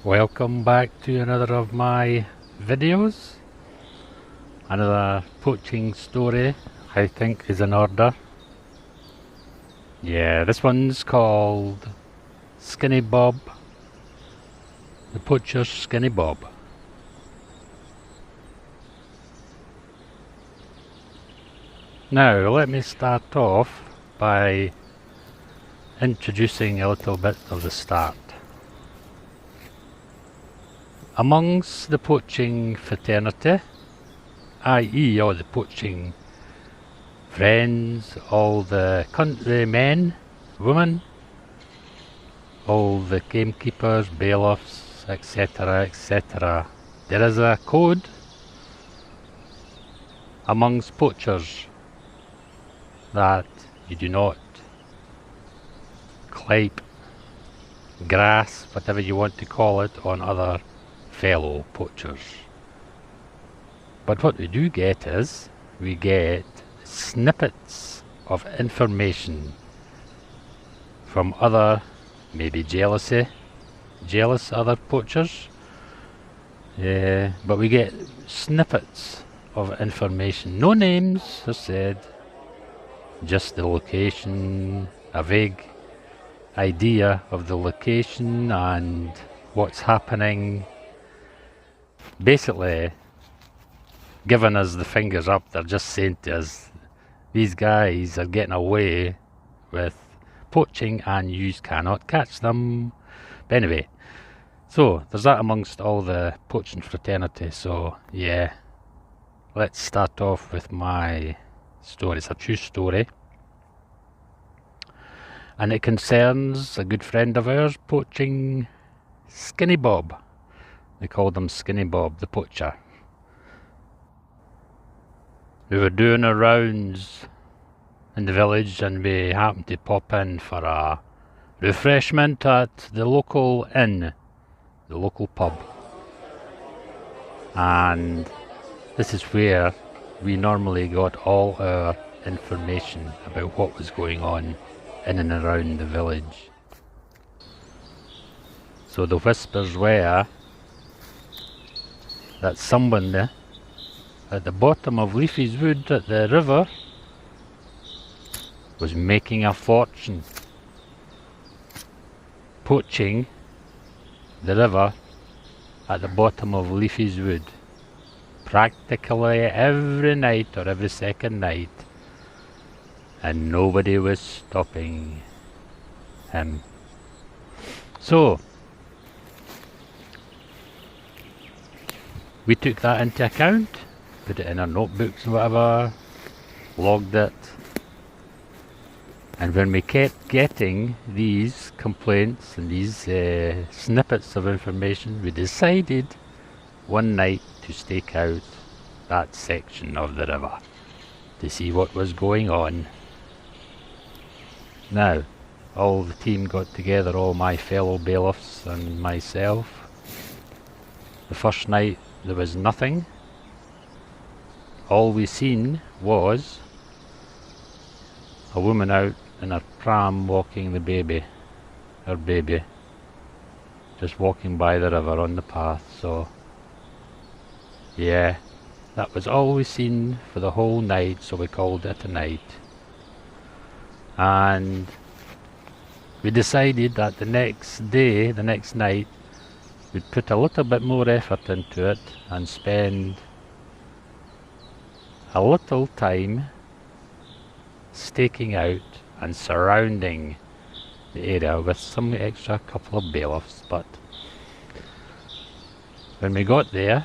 Welcome back to another of my videos. Another poaching story I think is in order. Yeah, this one's called Skinny Bob, the Poacher's Skinny Bob. Now let me start off by introducing a little bit of the start. Amongst the poaching fraternity, i.e. all the poaching friends, all the country men, women, all the gamekeepers, bailiffs, etc., etc. There is a code amongst poachers that you do not clipe, grass, whatever you want to call it, on other fellow poachers. But what we do get is, we get snippets of information from other, maybe jealous other poachers, but we get snippets of information, no names are said, just the location, a vague idea of the location and what's happening. Basically giving us the fingers up. They're just saying to us, these guys are getting away with poaching and you cannot catch them. But anyway, so there's that amongst all the poaching fraternity. So yeah, let's start off with my story. It's a true story, and it concerns a good friend of ours poaching Skinny Bob. They called him Skinny Bob the poacher. We were doing our rounds in the village and we happened to pop in for a refreshment at the local inn, the local pub. And this is where we normally got all our information about what was going on in and around the village. So the whispers were that someone there at the bottom of Leafy's Wood at the river was making a fortune poaching the river at the bottom of Leafy's Wood practically every night or every second night, and nobody was stopping him. So we took that into account, put it in our notebooks and whatever, logged it, and when we kept getting these complaints and these snippets of information, we decided one night to stake out that section of the river to see what was going on. Now, all the team got together, all my fellow bailiffs and myself. The first night there was nothing. All we seen was a woman out in her pram walking the baby, her baby, just walking by the river on the path. So yeah, that was all we seen for the whole night, so we called it a night. And we decided that the next day, the next night, we'd put a little bit more effort into it and spend a little time staking out and surrounding the area with some extra couple of bailiffs. But when we got there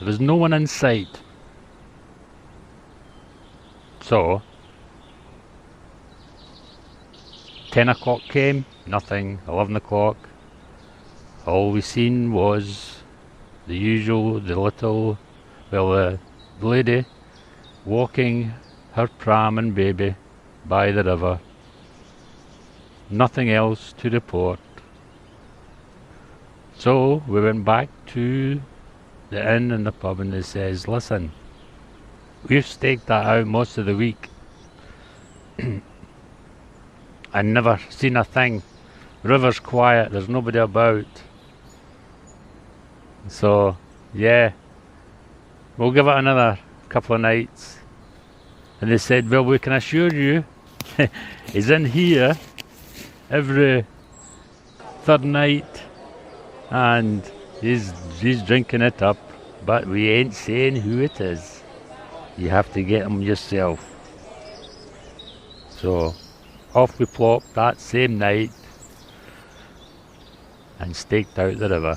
was no one in sight. So 10 o'clock came, nothing. 11 o'clock, all we seen was the usual, the lady walking her pram and baby by the river. Nothing else to report. So we went back to the inn and the pub, and they says, listen, we've staked that out most of the week and never seen a thing. River's quiet, there's nobody about. So, yeah, we'll give it another couple of nights. And they said, well, we can assure you, he's in here every third night and he's drinking it up, but we ain't saying who it is. You have to get him yourself. So off we plopped that same night and staked out the river.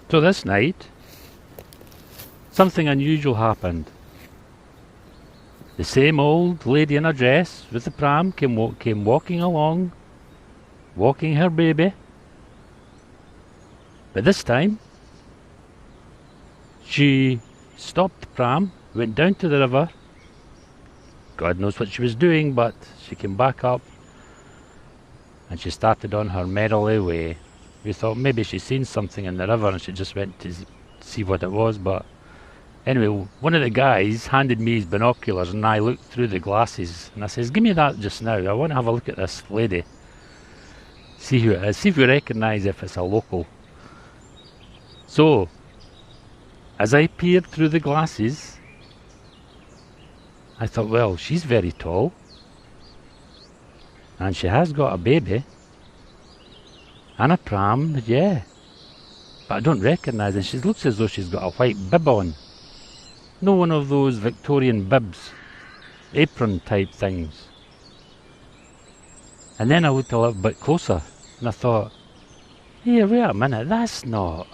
So this night, something unusual happened. The same old lady in a dress with the pram came walking along, walking her baby. But this time, she stopped the pram, went down to the river. God knows what she was doing, but she came back up and she started on her merrily way. We thought maybe she'd seen something in the river and she just went to see what it was, but anyway, one of the guys handed me his binoculars and I looked through the glasses and I says, give me that just now, I want to have a look at this lady. See who it is, see if we recognise if it's a local. So, as I peered through the glasses, I thought, well, she's very tall and she has got a baby and a pram, yeah, but I don't recognise her. She looks as though she's got a white bib on. No one of those Victorian bibs, apron type things. And then I looked a little bit closer and I thought, hey, wait a minute, that's not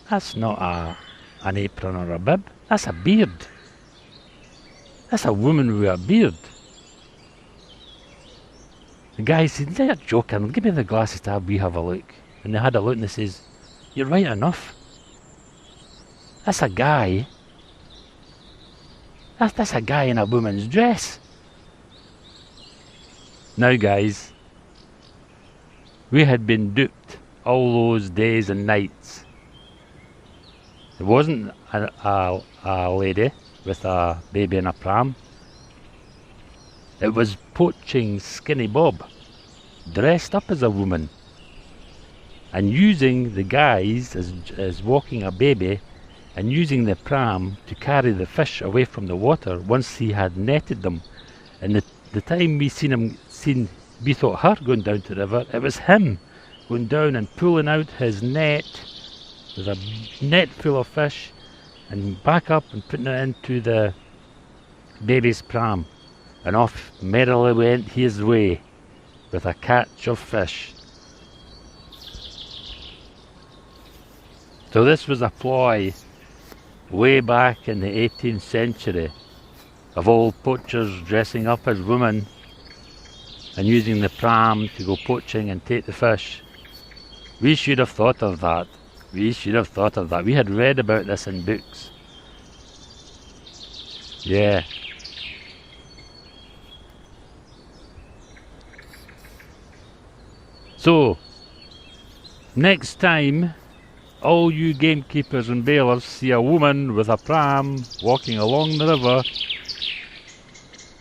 an apron or a bib, that's a beard. That's a woman with a beard. The guy said, they're joking, give me the glasses to have a look. And they had a look and they says, you're right enough. That's a guy. That's a guy in a woman's dress. Now guys, we had been duped all those days and nights. It wasn't a lady with a baby in a pram. It was poaching Skinny Bob, dressed up as a woman, and using the guys as walking a baby and using the pram to carry the fish away from the water once he had netted them. And the time we we thought her going down to the river, it was him going down and pulling out his net. There's a net full of fish and back up and putting it into the baby's pram. And off merrily went his way with a catch of fish. So this was a ploy way back in the 18th century of old poachers dressing up as women and using the pram to go poaching and take the fish. We should have thought of that. We should have thought of that. We had read about this in books. Yeah. So, next time all you gamekeepers and bailers see a woman with a pram walking along the river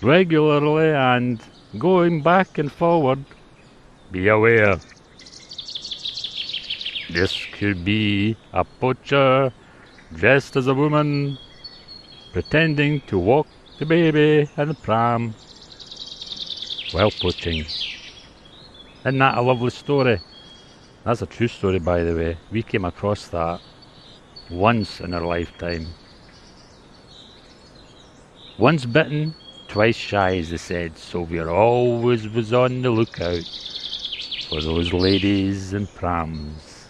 regularly and going back and forward, be aware. This could be a poacher dressed as a woman pretending to walk the baby in the pram while poaching. Isn't that a lovely story? That's a true story, by the way. We came across that once in our lifetime. Once bitten, twice shy, as they said, so we always was on the lookout for those ladies in prams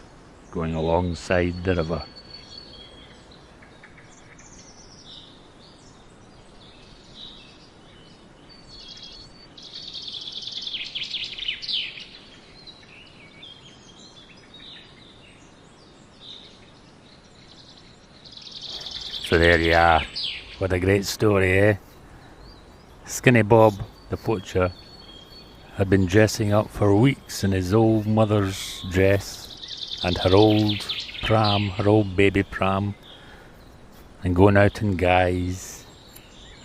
going alongside the river. So there you are. What a great story, eh? Skinny Bob, the poacher, had been dressing up for weeks in his old mother's dress and her old pram, her old baby pram, and going out in guise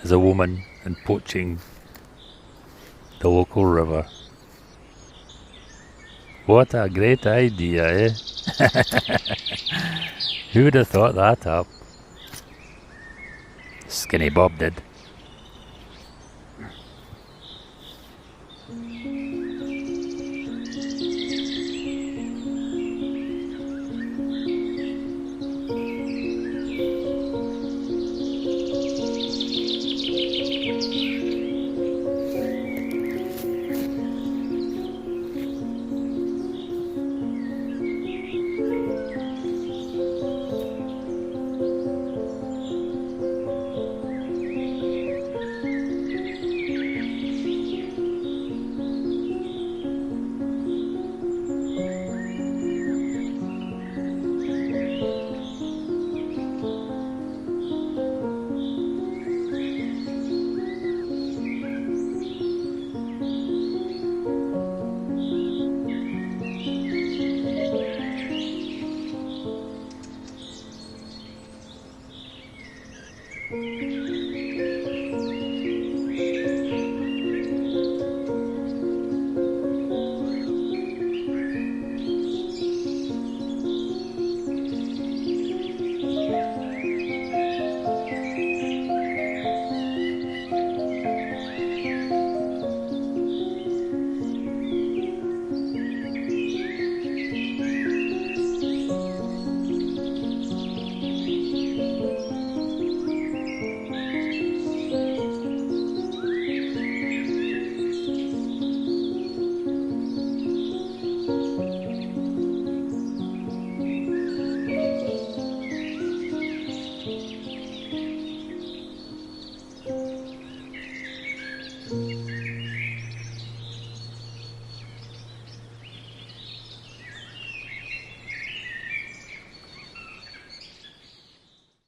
as a woman and poaching the local river. What a great idea, eh? Who would have thought that up? Skinny Bob did.